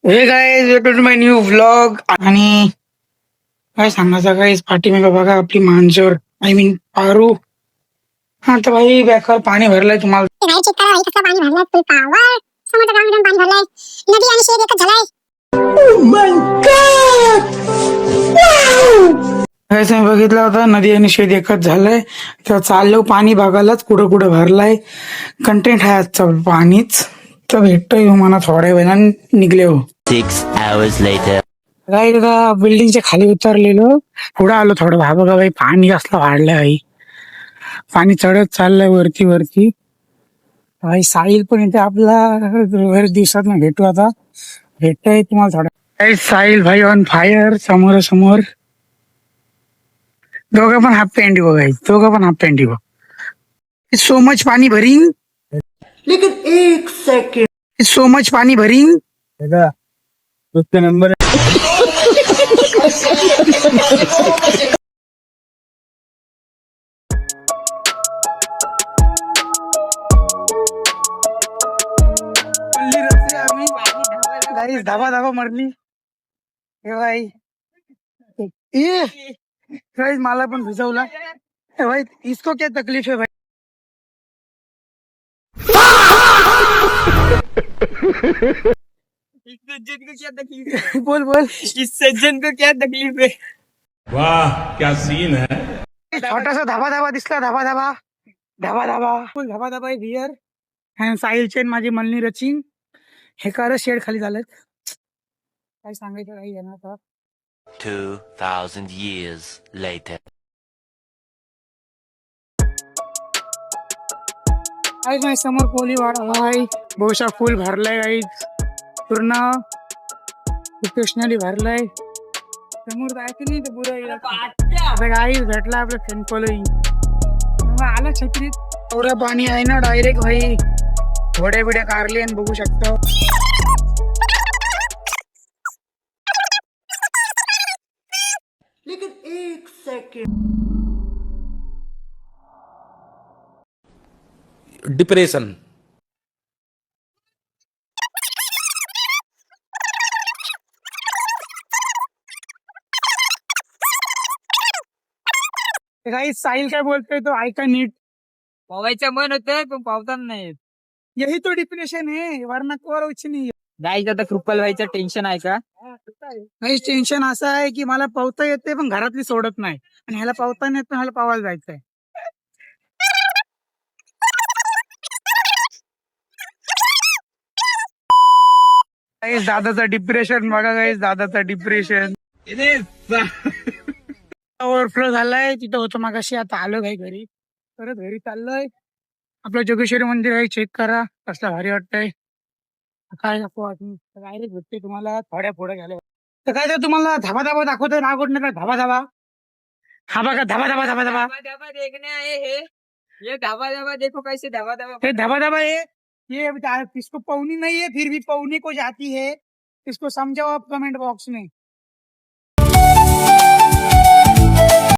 हे guys welcome to my new vlog. आणि काय सांगायचं गाईज, पाठीमागे बघा आपली मांजर, आय मीन पारू. हा तर भाई बेकार पाणी भरलंय. तुम्हाला बाहेर चेक करा भाई, कसं पाणी भरलंय फुल पावर. समोरच्या ग्राउंड पाणी भरलंय. नदी आणि शेत एकच झालाय. गाईज मी बघितलं होतं, नदी आणि शेत एकच झालंय. तर चाललो पाणी बघायलाच कुठं कुठं भरलाय. कंटेंट आहे आजचा पाणीच. तर भेटतोय मला थोड्या वेळानं निघले हो. 6 hours later. गाई बिल्डिंगच्या खाली उतरलेलो, पुढे आलो थोडं बघा बाई, पाणी कसलं वाढलंय भाई. पाणी चढत चाललंय वरती वरती. भाई साहिल पण इथे आपला बरेच दिवसात ना भेटू, आता भेटतोय तुम्हाला थोडा. साहिल भाई ऑन फायर समोर समोर. दोघं पण हाफ पॅन्टी बघाय, दोघं पण हाफ पॅन्टी बघ. सो मच पाणी भरीन, लेकिन एक सेकंड, सो मच पाणी भरीन नंबर. धाबा धाबा मरली हे भाई. गाइस मला पण भिजवला हे भाई. इसको क्या तकलीफ है भाई. इस सज्जन को क्या तकलीफ है? बोल बोल, इस सज्जन को क्या तकलीफ है? वाह क्या सीन है. छोटासा धाबा धाबा दिसला, dhaba dhaba dhaba dhaba full dhaba dhaba here. And Sahil चेन माझी मलनी रचिंग. हे कार शेड खाली झालेत. काय सांगायचं काही येणार आता. 2000 years later. आज माझ्या समोर पोली वाडा भाई, बहुशा फुल भरलाय गाई, पूर्ण प्रोफेशनली भरलाय. समोर जायचं नाही तर बुरा गाई भेटला आपलं फॅन फॉलोईंग. आला छत्रीत एवढं पाणी आहे ना डायरेक्ट भाई. घोड्या बिड्या कारले आणि बघू शकता. लेकिन एक सेकंड. डिप्रेशन. गाई साहिल काय बोलतोय तो ऐका नीट. पवायचं मन होतं पण पावताना नाही. यही तो डिप्रेशन है, वरना कोर कुछ नहीं. गाईच आता कृपल व्हायचं टेन्शन आहे का? काही टेन्शन असं आहे की मला पावता येते पण घरातली सोडत नाही, आणि ह्याला पावता नाही, पण ह्याला पावायला जायचंय. गाईस दादाचा डिप्रेशन बघा, गाईस दादाचा डिप्रेशन ओव्हरफ्लो झालाय. तिथं होतं मगाशी, आता आलो काही घरी, परत घरी चाललोय. आपलं जोगेश्वरी मंदिर आहे, चेक करा कसलं भारी वाटतंय. काय डायरेक्ट भेटते तुम्हाला थोड्या पुढे गेल्या. तर काय तर तुम्हाला धाबा धाबा दाखवतोय, नाव कुठं का धाबा धाबा. हा बघा धाबा धाबा धाबा धाबा. धाबा देखने आए हे. ये धाबा धाबा देखो कैसे धाबा धाबा. हे धाबा धाबा है, ये इसको पौनी नहीं है फिर भी पौनी को जाती है. इसको समझाओ आप कमेंट बॉक्स में.